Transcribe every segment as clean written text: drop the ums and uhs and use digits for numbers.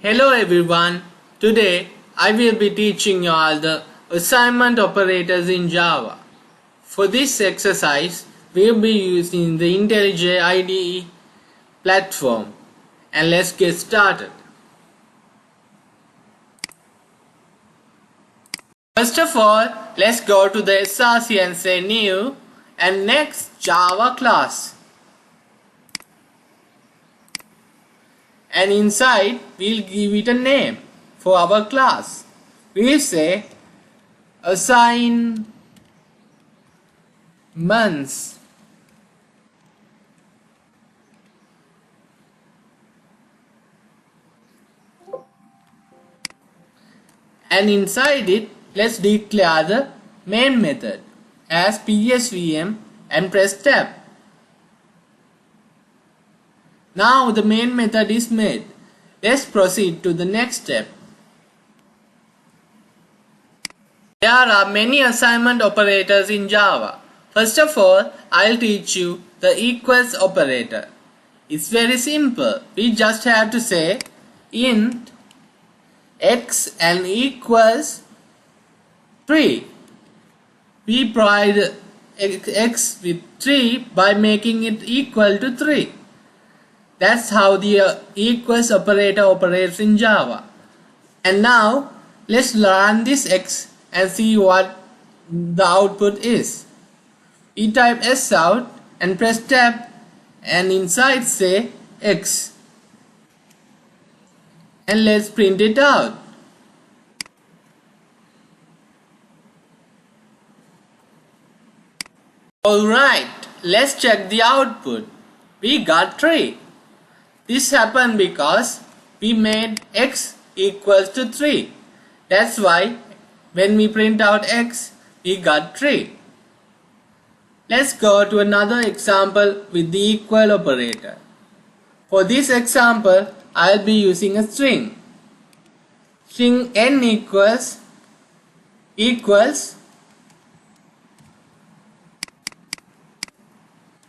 Hello everyone. Today I will be teaching you all the assignment operators in Java. For this exercise, we will be using the IntelliJ IDE platform. And let's get started. First of all, let's go to the SRC and say new and next Java class. And inside we'll give it a name for our class. We'll say assignments. And inside it, let's declare the main method as PSVM and press tab. Now the main method is made. Let's proceed to the next step. There are many assignment operators in Java. First of all, I'll teach you the equals operator. It's very simple. We just have to say int x and equals 3. We provide x with 3 by making it equal to 3. That's how the equals operator operates in Java. And now let's run this x and see what the output is. We type s out and press tab and inside say x. And let's print it out. Alright, let's check the output. We got 3. This happened because we made x equals to 3. That's why when we print out x, we got 3. Let's go to another example with the equal operator. For this example, I'll be using a string. String n equals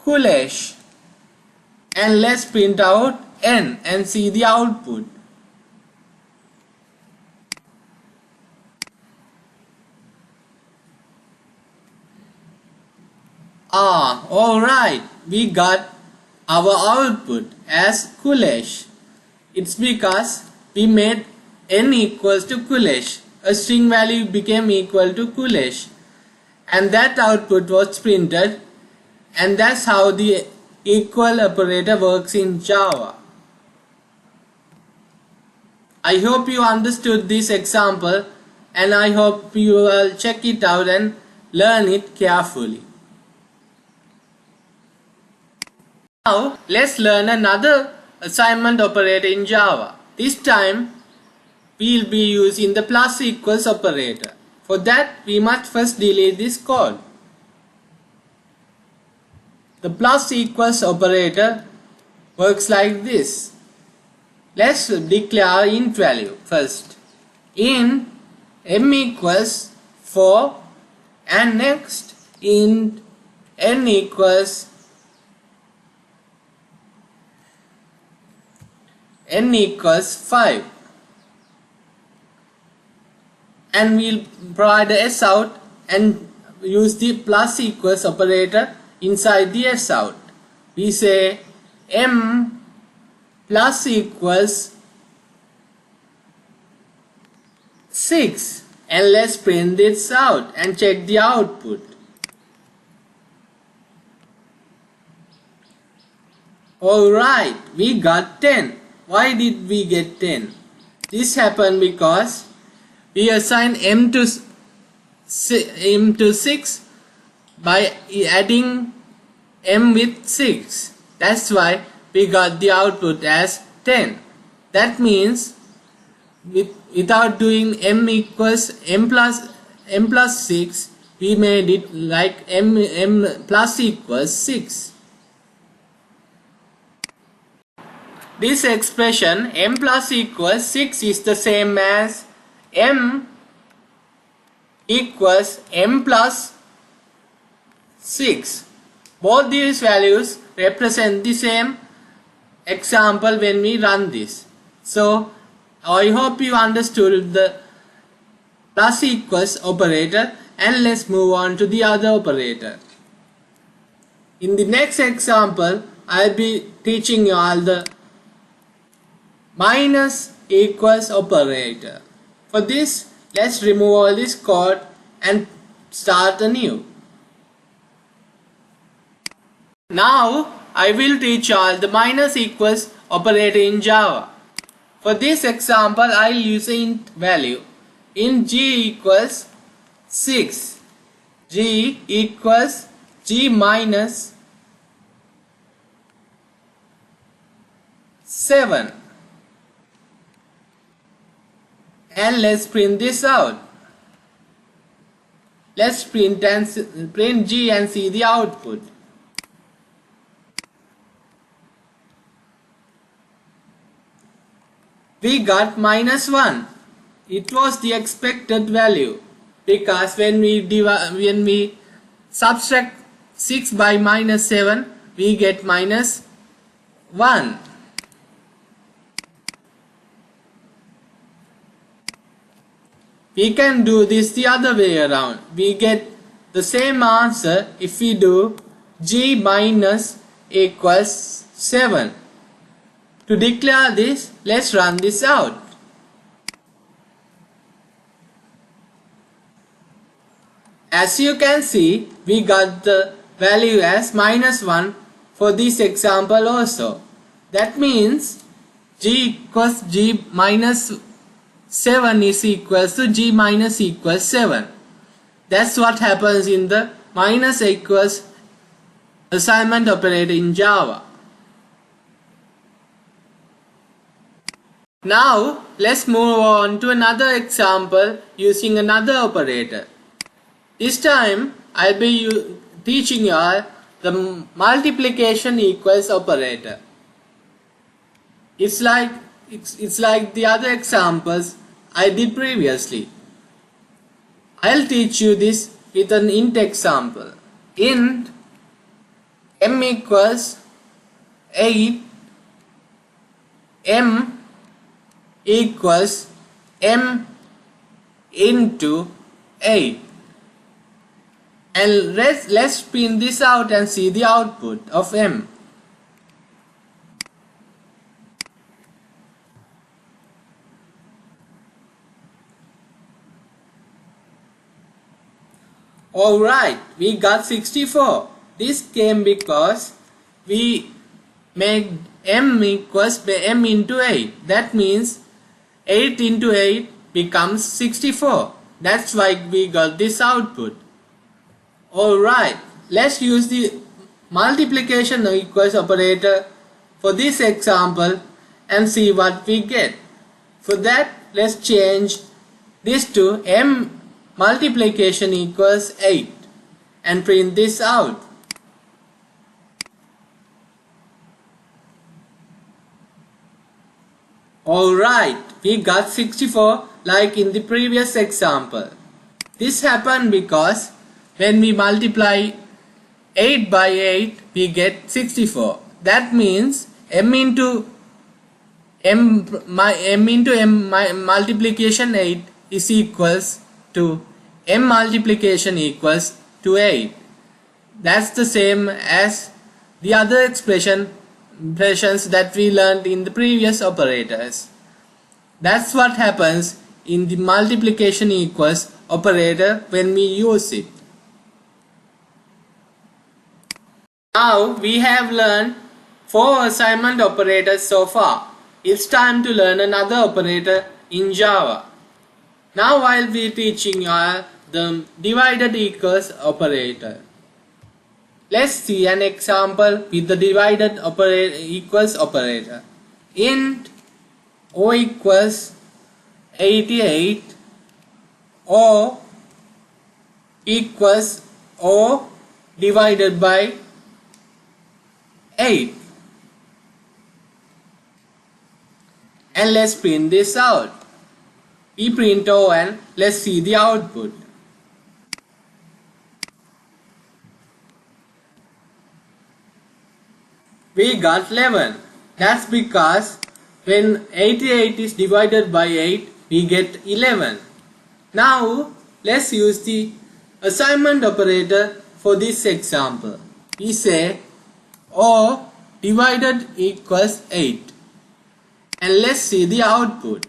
Kulesh. And let's print out n and see the output. Alright, we got our output as Kulesh. It's because we made n equals to Kulesh. A string value became equal to Kulesh. And that output was printed, and that's how the equal operator works in Java. I hope you understood this example, and I hope you will check it out and learn it carefully. Now let's learn another assignment operator in Java. This time we'll be using the plus equals operator. For that we must first delete this code. The plus equals operator works like this. Let's declare int value first. Int m equals 4 and next int n equals 5. And we'll provide the s out and use the plus equals operator inside the s out. We say m plus equals 6 and let's print this out and check the output. Alright, we got 10. Why did we get 10? This happened because we assigned m to 6 by adding m with 6. That's why we got the output as 10. That means without doing m equals m plus 6, we made it like m plus equals 6. This expression m plus equals 6 is the same as m equals m plus 6. Both these values represent the same example when we run this. So I hope you understood the plus equals operator, and let's move on to the other operator. In the next example, I'll be teaching you all the minus equals operator. For this, let's remove all this code and start anew. Now, I will teach you all the minus equals operator in Java. For this example, I'll use int value. Int g equals 6. G equals g minus 7. And let's print this out. Let's print g and see the output. We got -1. It was the expected value because when we subtract 6 by -7, we get -1. We can do this the other way around. We get the same answer if we do g minus equals 7. To declare this, let's run this out. As you can see, we got the value as -1 for this example also. That means g equals g minus 7 is equals to g minus equals 7. That's what happens in the minus equals assignment operator in Java. Now let's move on to another example using another operator. This time I'll be teaching you all the multiplication equals operator. It's like the other examples I did previously. I'll teach you this with an int example. Int m equals 8, m equals m into 8. And let's print this out and see the output of m. Alright, we got 64. This came because we made m equals m into 8. That means 8 into 8 becomes 64. That's why we got this output. Alright, let's use the multiplication equals operator for this example and see what we get. For that, let's change this to m multiplication equals 8 and print this out. Alright, we got 64 like in the previous example. This happened because when we multiply 8 by 8, we get 64. That means m into m multiplication 8 is equals to m multiplication equals to 8. That's the same as the other expressions that we learned in the previous operators. That's what happens in the multiplication equals operator when we use it. Now we have learned 4 assignment operators so far. It's time to learn another operator in Java. Now I'll be teaching you the divided equals operator. Let's see an example with the divided equals operator. Int o equals 88, o equals o divided by 8. And let's print this out. We print o and let's see the output. We got 11. That's because when 88 is divided by 8, we get 11. Now let's use the assignment operator for this example. We say O divided equals 8. And let's see the output.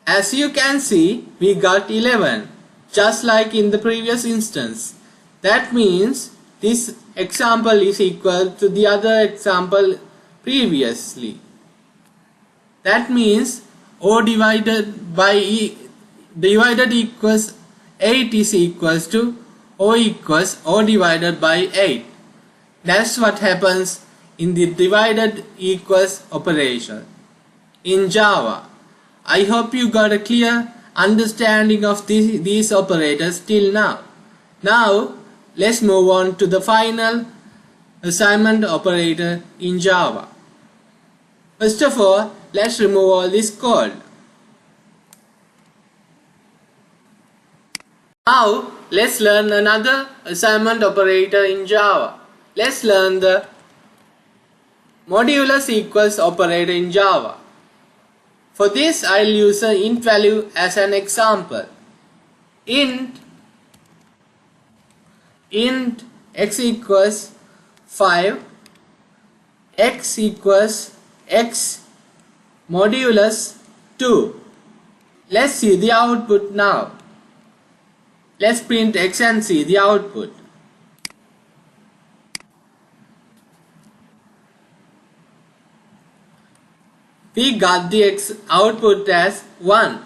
As you can see, we got 11, just like in the previous instance. That means this example is equal to the other example previously. That means O divided by divided equals 8 is equals to O equals O divided by 8. That's what happens in the divided equals operation in Java. I hope you got a clear understanding of these operators till now. Now let's move on to the final assignment operator in Java. First of all, let's remove all this code. Now let's learn another assignment operator in Java. Let's learn the modulus equals operator in Java. For this, I'll use an int value as an example. Int x equals 5, x equals x modulus 2. Let's see the output now. Let's print x and see the output. We got the x output as 1.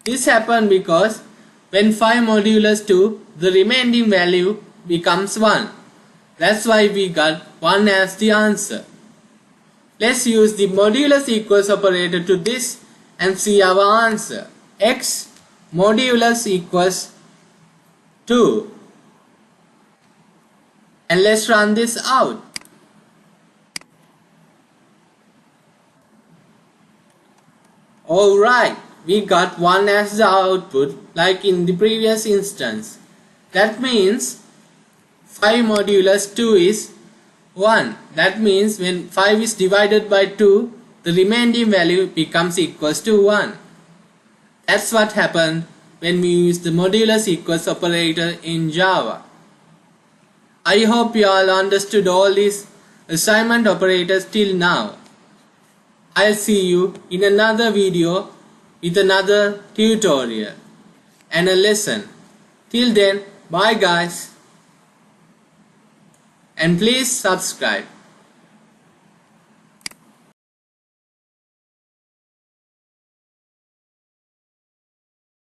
This happened because when 5 modulus 2, the remaining value becomes 1. That's why we got 1 as the answer. Let's use the modulus equals operator to this and see our answer. X modulus equals 2. And let's run this out. Alright, we got 1 as the output like in the previous instance. That means 5 modulus 2 is 1. That means when 5 is divided by 2, the remaining value becomes equals to 1. That's what happened when we use the modulus equals operator in Java. I hope you all understood all these assignment operators till now. I'll see you in another video with another tutorial and a lesson. Till then, bye guys, and please subscribe.